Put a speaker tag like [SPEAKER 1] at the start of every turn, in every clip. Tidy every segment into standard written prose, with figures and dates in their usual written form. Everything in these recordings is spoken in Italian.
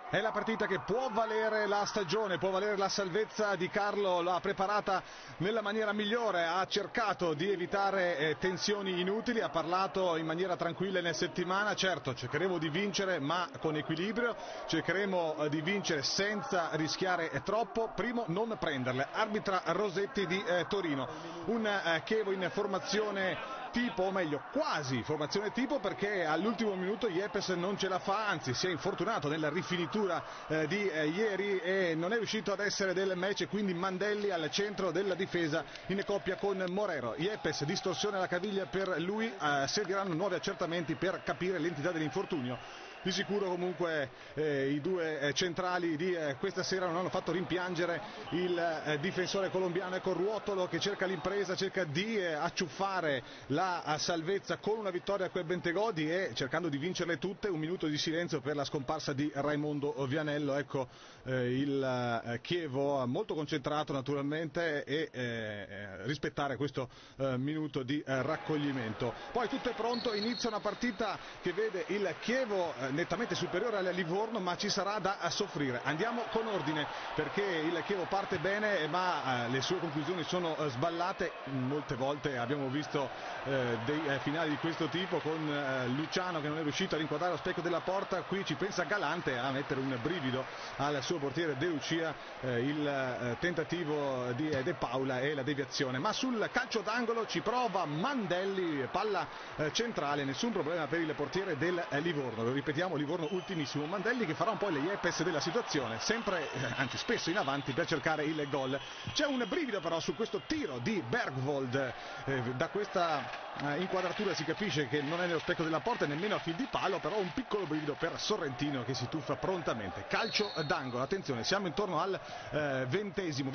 [SPEAKER 1] È la partita che può valere la stagione, può valere la salvezza di Carlo, l'ha preparata nella maniera migliore, ha cercato di evitare tensioni inutili, ha parlato in maniera tranquilla in settimana. Certo, cercheremo di vincere ma con equilibrio, cercheremo di vincere senza rischiare troppo, primo non prenderle. Arbitra Rosetti di Torino, un Chievo in formazione tipo, o meglio quasi formazione tipo, perché all'ultimo minuto Yepes non ce la fa, anzi si è infortunato nella rifinitura di ieri e non è riuscito ad essere del match, e quindi Mandelli al centro della difesa in coppia con Morero. Yepes, distorsione alla caviglia per lui, serviranno nuovi accertamenti per capire l'entità dell'infortunio. Di sicuro comunque i due centrali di questa sera non hanno fatto rimpiangere il difensore colombiano. Ecco Ruotolo che cerca l'impresa, cerca di acciuffare la salvezza con una vittoria a quel Bentegodi e cercando di vincerle tutte. Un minuto di silenzio per la scomparsa di Raimondo Vianello. Ecco il Chievo molto concentrato naturalmente e rispettare questo minuto di raccoglimento. Poi tutto è pronto, inizia una partita che vede il Chievo nettamente superiore al Livorno, ma ci sarà da soffrire. Andiamo con ordine perché il Chievo parte bene ma le sue conclusioni sono sballate. Molte volte abbiamo visto dei finali di questo tipo con Luciano che non è riuscito a rinquadrare lo specchio della porta. Qui ci pensa Galante a mettere un brivido al suo portiere De Lucia, il tentativo di De Paula e la deviazione, ma sul calcio d'angolo ci prova Mandelli, palla centrale, nessun problema per il portiere del Livorno. Lo ripetiamo, Livorno ultimissimo. Mandelli che farà un po' le Yepes della situazione, sempre, anzi spesso in avanti per cercare il gol. C'è un brivido però su questo tiro di Bergvold, da questa inquadratura si capisce che non è nello specchio della porta e nemmeno a fil di palo, però un piccolo brivido per Sorrentino che si tuffa prontamente. Calcio d'angolo, attenzione, siamo intorno al 22esimo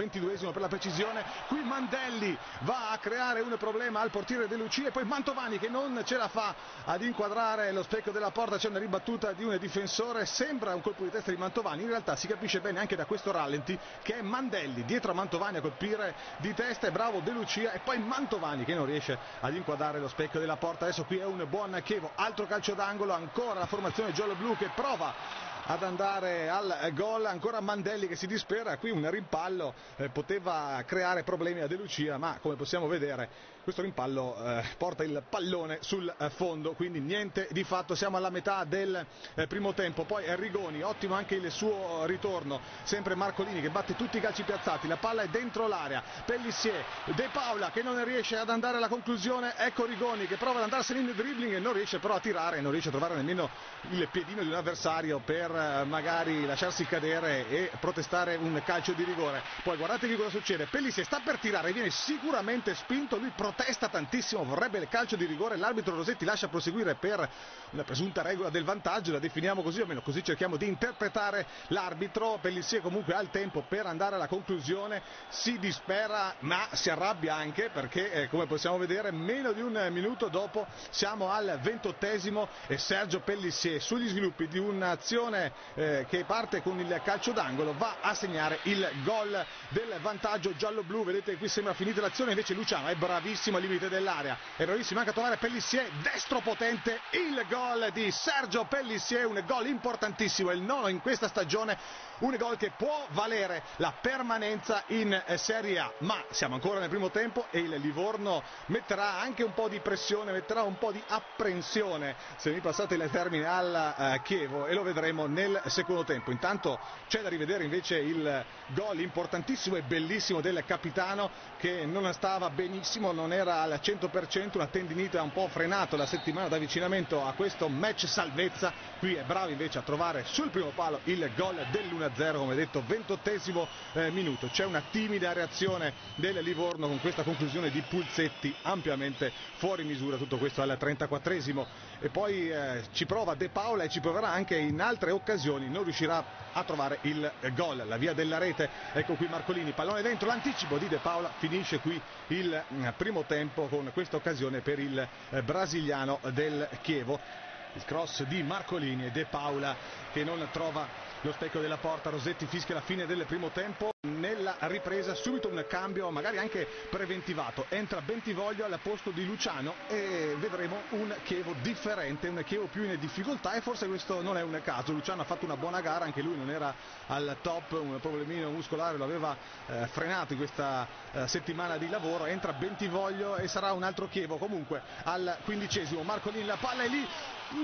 [SPEAKER 1] per la precisione. Qui Mandelli va a creare un problema al portiere De Lucia e poi Mantovani che non ce la fa ad inquadrare lo specchio della porta. C'è una ribattuta di un difensore, sembra un colpo di testa di Mantovani, in realtà si capisce bene anche da questo rallenti che è Mandelli dietro a Mantovani a colpire di testa. È bravo De Lucia e poi Mantovani che non riesce ad inquadrare lo specchio della porta. Adesso qui è un buon Chievo, altro calcio d'angolo, ancora la formazione giallo-blu che prova ad andare al gol, ancora Mandelli che si dispera. Qui un rimpallo poteva creare problemi a De Lucia, ma come possiamo vedere questo rimpallo porta il pallone sul fondo, quindi niente di fatto. Siamo alla metà del primo tempo. Poi Rigoni, ottimo anche il suo ritorno, sempre Marcolini che batte tutti i calci piazzati, la palla è dentro l'area, Pellissier, De Paula che non riesce ad andare alla conclusione. Ecco Rigoni che prova ad andarsene in dribbling e non riesce però a tirare, non riesce a trovare nemmeno il piedino di un avversario per magari lasciarsi cadere e protestare un calcio di rigore. Poi guardatevi cosa succede, Pellissier sta per tirare, viene sicuramente spinto, lui protesta tantissimo, vorrebbe il calcio di rigore, l'arbitro Rosetti lascia proseguire per una presunta regola del vantaggio, la definiamo così, o almeno così cerchiamo di interpretare l'arbitro. Pellissier comunque ha il tempo per andare alla conclusione, si dispera ma si arrabbia anche perché come possiamo vedere meno di un minuto dopo siamo al 28esimo e Sergio Pellissier sugli sviluppi di un'azione che parte con il calcio d'angolo va a segnare il gol del vantaggio giallo-blu. Vedete qui sembra finita l'azione, invece Luciano è bravissimo al limite dell'area, è bravissimo anche a trovare Pellissier, destro potente, il gol di Sergio Pellissier, un gol importantissimo, il nono in questa stagione, un gol che può valere la permanenza in Serie A, ma siamo ancora nel primo tempo e il Livorno metterà anche un po' di pressione, metterà un po' di apprensione, se mi passate il termine, al Chievo, e lo vedremo nel secondo tempo. Intanto c'è da rivedere invece il gol importantissimo e bellissimo del capitano che non stava benissimo, non era al 100%, una tendinite ha un po' frenato la settimana d'avvicinamento a questo match salvezza. Qui è bravo invece a trovare sul primo palo il gol dell'1-0, come detto 28esimo minuto. C'è una timida reazione del Livorno con questa conclusione di Pulsetti ampiamente fuori misura, tutto questo al 34esimo, e poi ci prova De Paula e ci proverà anche in altre occasioni, non riuscirà a trovare il gol. La via della rete, ecco qui Marcolini, pallone dentro, l'anticipo di De Paula, finisce qui il primo tempo con questa occasione per il brasiliano del Chievo. il cross di Marcolini e De Paula che non trova lo specchio della porta. Rosetti fischia la fine del primo tempo. Nella ripresa subito un cambio magari anche preventivato, entra Bentivoglio al posto di Luciano e vedremo un Chievo differente, un Chievo più in difficoltà, e forse questo non è un caso. Luciano ha fatto una buona gara, anche lui non era al top, un problemino muscolare lo aveva frenato in questa settimana di lavoro. Entra Bentivoglio e sarà un altro Chievo. Comunque al 15esimo Marcolini, la palla è lì,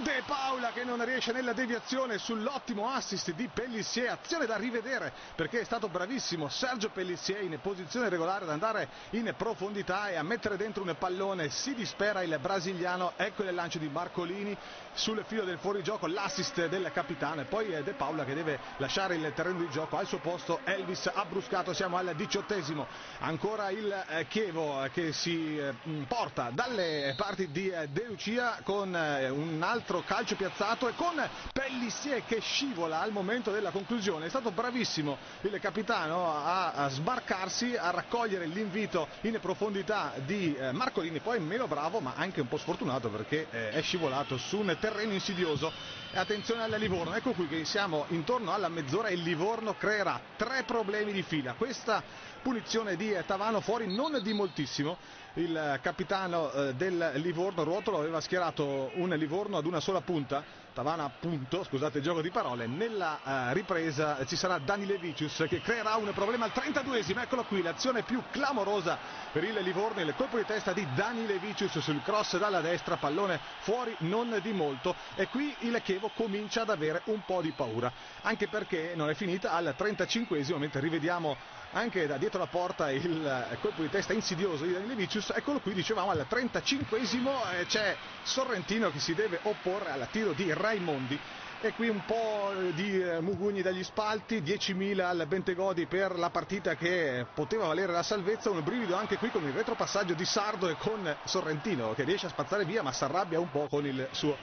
[SPEAKER 1] De Paula che non riesce nella deviazione sull'ottimo assist di Pellissier, azione da rivedere perché è stato bravissimo Sergio Pellissier in posizione regolare ad andare in profondità e a mettere dentro un pallone. Si dispera il brasiliano, ecco il lancio di Marcolini sul filo del fuorigioco, l'assist del capitano, e poi De Paula che deve lasciare il terreno di gioco. Al suo posto Elvis Abbruscato. Siamo al 18esimo, ancora il Chievo che si porta dalle parti di De Lucia con un altro calcio piazzato e con Pellissier che scivola al momento della conclusione. È stato bravissimo il capitano a sbarcarsi, a raccogliere l'invito in profondità di Marcolini, poi meno bravo ma anche un po' sfortunato perché è scivolato su un terreno insidioso. E attenzione al Livorno, ecco qui che siamo intorno alla mezz'ora e il Livorno creerà 3 problemi di fila. Questa punizione di Tavano fuori non di moltissimo. Il capitano del Livorno Ruotolo aveva schierato un Livorno ad una sola punta, Tavana appunto, scusate il gioco di parole. Nella ripresa ci sarà Dani Levicius che creerà un problema al 32esimo, eccolo qui l'azione più clamorosa per il Livorno, il colpo di testa di Dani Levicius sul cross dalla destra, pallone fuori non di molto, e qui il Chievo comincia ad avere un po' di paura, anche perché non è finita al 35esimo, mentre rivediamo anche da dietro la porta il colpo di testa insidioso di Dani Levicius. Eccolo qui, dicevamo al 35esimo c'è Sorrentino che si deve opporre al tiro di Raimondi, e qui un po' di mugugni dagli spalti, 10.000 al Bentegodi per la partita che poteva valere la salvezza. Un brivido anche qui con il retropassaggio di Sardo e con Sorrentino che riesce a spazzare via ma si arrabbia un po' con il suo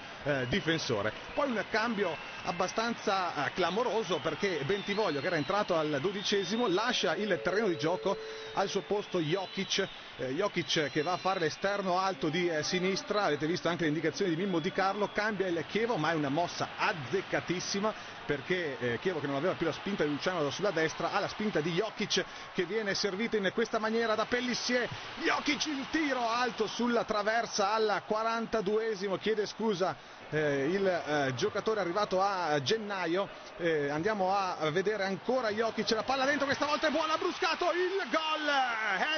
[SPEAKER 1] difensore. Poi un cambio abbastanza clamoroso perché Bentivoglio, che era entrato al 12esimo, lascia il terreno di gioco, al suo posto Jokic che va a fare l'esterno alto di sinistra. Avete visto anche le indicazioni di Mimmo Di Carlo. Cambia il Chievo ma è una mossa azzeccatissima perché Chievo, che non aveva più la spinta di Luciano sulla destra, ha la spinta di Jokic che viene servita in questa maniera da Pellissier. Jokic, il tiro alto sulla traversa al 42esimo, chiede scusa il giocatore arrivato a gennaio. Andiamo a vedere ancora Jokic, la palla dentro, questa volta è buona, Abbruscato, il gol,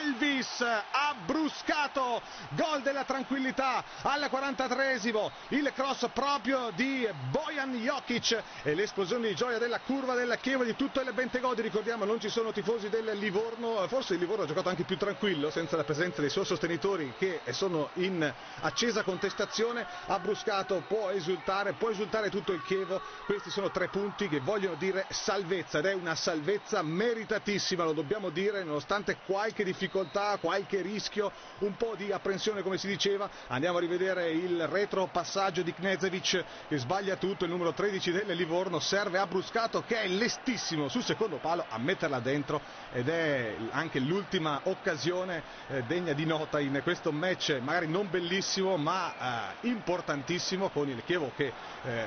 [SPEAKER 1] Elvis Abbruscato, gol della tranquillità al 43esimo, il cross proprio di Bojan Jokic e l'esplosione di gioia della curva del Chievo e di tutto il Bentegodi. Ricordiamo, non ci sono tifosi del Livorno, forse il Livorno ha giocato anche più tranquillo senza la presenza dei suoi sostenitori che sono in accesa contestazione. Abbruscato può esultare tutto il Chievo. Questi sono 3 punti che vogliono dire salvezza, ed è una salvezza meritatissima, lo dobbiamo dire, nonostante qualche difficoltà, qualche rischio, un po' di apprensione come si diceva. Andiamo a rivedere il retropassaggio di Knežević che sbaglia tutto, il numero 13 del Livorno, serve Abbruscato che è lestissimo sul secondo palo a metterla dentro, ed è anche l'ultima occasione degna di nota in questo match, magari non bellissimo ma importantissimo, con il Chievo che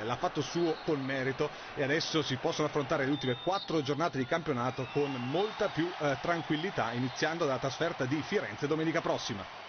[SPEAKER 1] l'ha fatto suo con merito, e adesso si possono affrontare le ultime 4 giornate di campionato con molta più tranquillità, iniziando dalla trasferta di Firenze domenica prossima.